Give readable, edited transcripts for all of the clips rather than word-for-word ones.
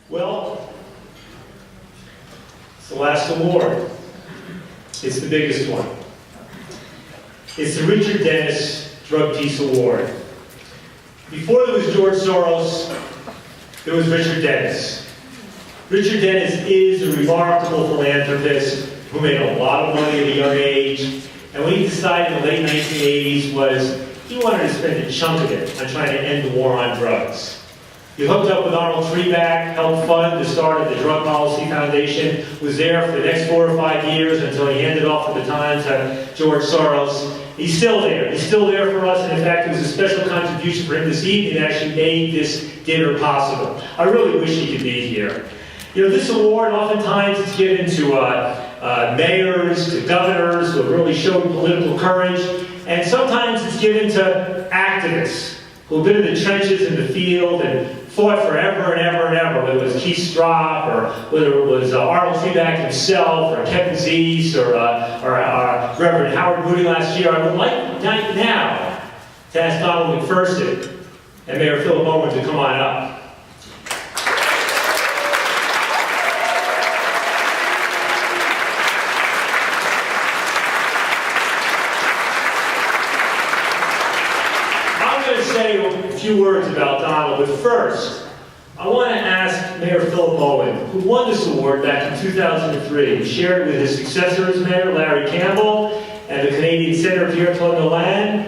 Well, it's the last award. It's the biggest one. It's the Richard Dennis Drugpeace Award. Before there was George Soros, there was Richard Dennis. Richard Dennis is a remarkable philanthropist who made a lot of money at a young age, and what he decided in the late 1980s was he wanted to spend a chunk of it on trying to end the war on drugs. He hooked up with Arnold Treback, helped fund the start of the Drug Policy Foundation, was there for the next 4 or 5 years until he handed off the baton to George Soros. He's still there. He's still there for us, and in fact, it was a special contribution for him this evening that actually made this dinner possible. I really wish he could be here. You know, this award, oftentimes it's given to mayors, to governors who have really shown political courage, and sometimes it's given to activists who have been in the trenches in the field and fought forever and ever and ever, whether it was Keith Stropp, or whether it was Arnold Treback himself, or Kevin Zeese, or Reverend Howard Moody last year. I would like now to ask Donald MacPherson and Mayor Philip Owen to come on up. Say a few words about Donald, but first, I want to ask Mayor Philip Owen, who won this award back in 2003. He shared it with his successor as mayor, Larry Campbell, and the Canadian Senator Pierre-Claude Nolan,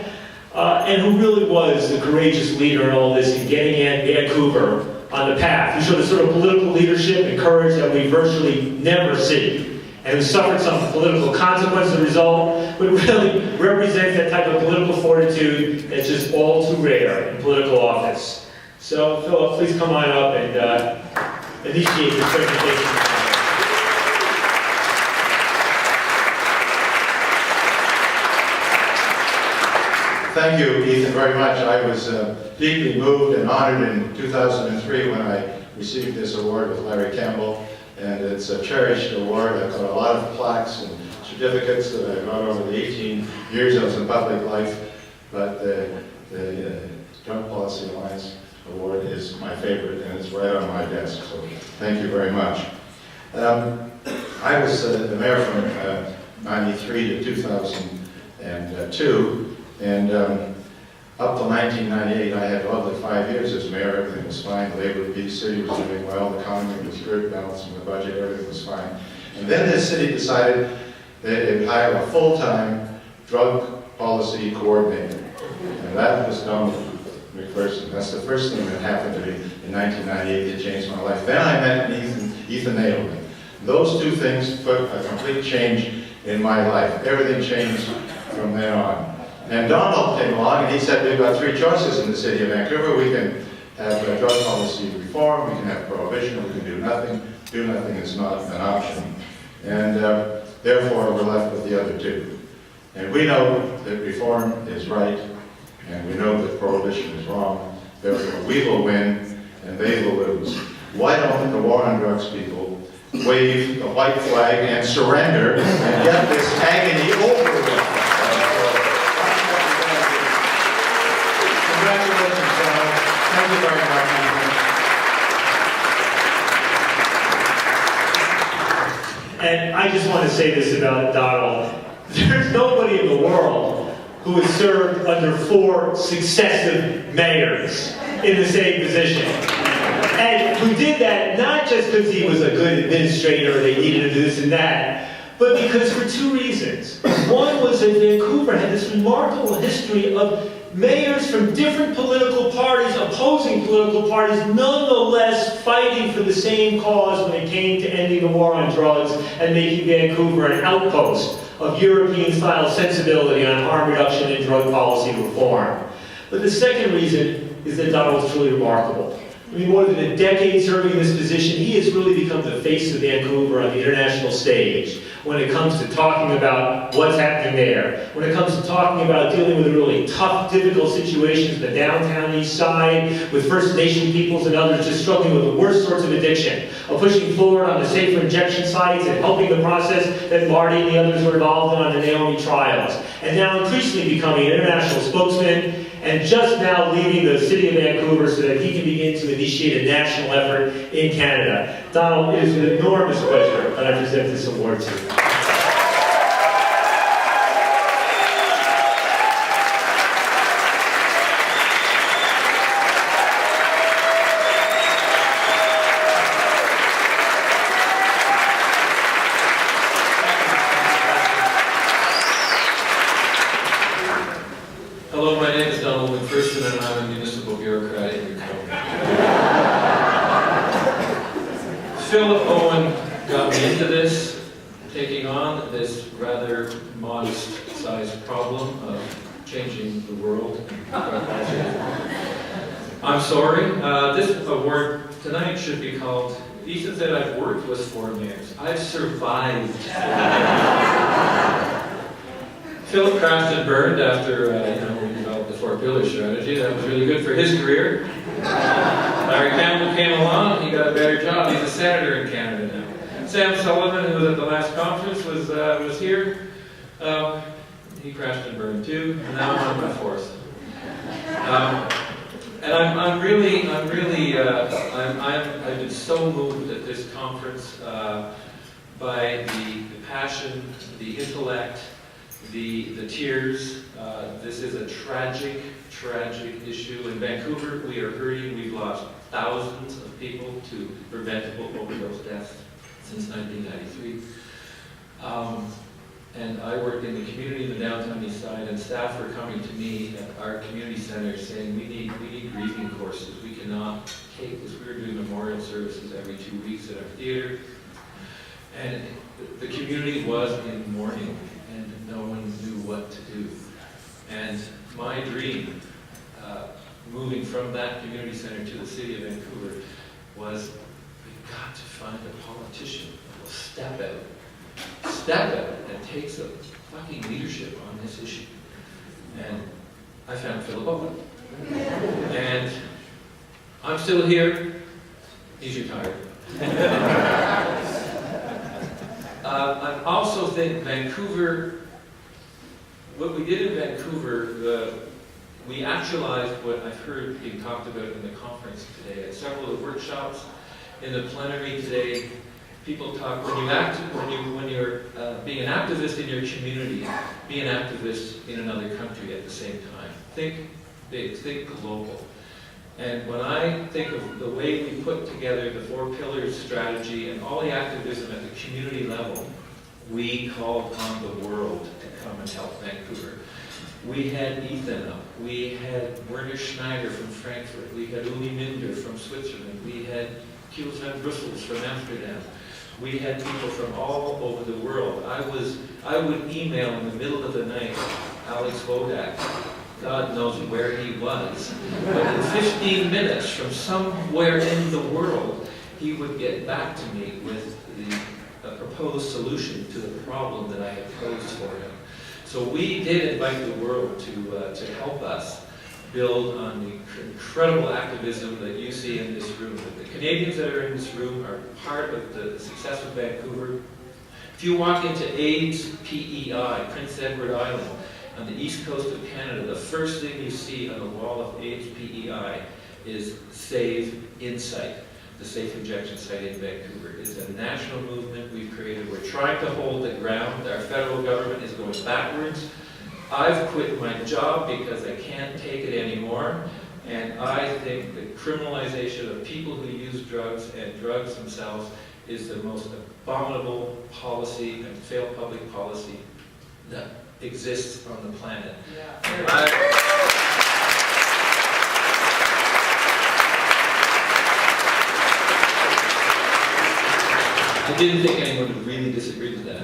and who really was the courageous leader in all this in getting Vancouver on the path. He showed a sort of political leadership and courage that we virtually never see, and who suffered some political consequence as a result, but really represents that type of political fortitude that's just all too rare in political office. So, Philip, please come on up and initiate this presentation. Thank you, Ethan, very much. I was deeply moved and honored in 2003 when I received this award with Larry Campbell. And it's a cherished award. I've got a lot of plaques and certificates that I got over the 18 years I was in public life. But the Drug Policy Alliance Award is my favorite, and it's right on my desk. So thank you very much. I was the mayor from 93 to 2002, and up to 1998, I had lovely 5 years as mayor. Everything was fine. Labor, peace, city was doing well. The economy was good, balancing the budget. Everything was fine. And then the city decided that it would hire a full-time drug policy coordinator, and that was done with MacPherson. That's the first thing that happened to me in 1998 that changed my life. Then I met Ethan Nadelman. Those two things put a complete change in my life. Everything changed from then on. And Donald came along and he said, we've got 3 choices in the city of Vancouver. We can have drug policy reform, we can have prohibition, we can do nothing. Do nothing is not an option. And therefore, we're left with the other 2. And we know that reform is right, and we know that prohibition is wrong. Therefore, we will win, and they will lose. Why don't the war on drugs people wave the white flag and surrender and get this agony over with? Congratulations, Donald. Thank you very much. And I just want to say this about Donald. There's nobody in the world who has served under 4 successive mayors in the same position. And who did that not just because he was a good administrator, they needed to do this and that, but because for 2 reasons. One was that Vancouver had this remarkable history of mayors from different political parties, opposing political parties, nonetheless fighting for the same cause when it came to ending the war on drugs and making Vancouver an outpost of European-style sensibility on harm reduction and drug policy reform. But the second reason is that Donald was truly remarkable. I mean, more than a decade serving in this position, he has really become the face of Vancouver on the international stage when it comes to talking about what's happening there, when it comes to talking about dealing with really tough, difficult situations in the downtown east side, with First Nation peoples and others just struggling with the worst sorts of addiction, of pushing forward on the safer injection sites and helping the process that Marty and the others were involved in on the Naomi trials, and now increasingly becoming an international spokesman and just now leaving the city of Vancouver so that he can begin to initiate a national effort in Canada. Donald, it is an enormous pleasure that I present this award to you. Hello, my name is Donald MacPherson, and I'm a municipal bureaucrat in Vancouver. Philip Owen got me into this, taking on this rather modest-sized problem of changing the world. I'm sorry. This award tonight should be called, Ethan said I've worked with 4 mayors. I've survived 4 mayors. Philip crashed and burned after we developed the 4-pillar strategy. That was really good for his career. Larry Campbell came along, he got a better job. He's a senator in Canada now. Sam Sullivan, who was at the last conference, was here. He crashed and burned too, and now I'm on my 4th. And I've been so moved at this conference by the passion, the intellect, the tears. This is a tragic issue. In Vancouver, we are hurting. We've lost thousands of people to preventable overdose deaths since 1993. And I worked in the community in the downtown east side, and staff were coming to me at our community center saying, we need grieving courses. We cannot take this. We were doing memorial services every 2 weeks at our theater. And the community was in mourning, and no one knew what to do. And my dream, moving from that community center to the city of Vancouver, was we've got to find a politician who will step out and take some fucking leadership on this issue. And I found Philip Owen. And I'm still here. He's retired. I also think Vancouver, what we did in Vancouver, we actualized what I've heard being talked about in the conference today. At several of the workshops, in the plenary today, people talk, when you're being an activist in your community, be an activist in another country at the same time. Think big, think global. And when I think of the way we put together the 4 pillars strategy and all the activism at the community level, we called on the world to come and help Vancouver. We had Ethan up, we had Werner Schneider from Frankfurt, we had Uli Minder from Switzerland, we had Kiels van Brussels from Amsterdam. We had people from all over the world. I would email in the middle of the night Alex Wodak. God knows where he was. But in 15 minutes from somewhere in the world, he would get back to me with the proposed solution to the problem that I had posed for him. So we did invite the world to help us build on the incredible activism that you see in this room. The Canadians that are in this room are part of the success of Vancouver. If you walk into AIDS PEI, Prince Edward Island, on the east coast of Canada, the first thing you see on the wall of AIDS PEI is Save Insight, the safe injection site in Vancouver. It's a national movement we've created. We're trying to hold the ground. Our federal government is going backwards. I've quit my job because I can't take it anymore. And I think the criminalization of people who use drugs and drugs themselves is the most abominable policy and failed public policy that exists on the planet. I didn't think anyone would really disagree with that.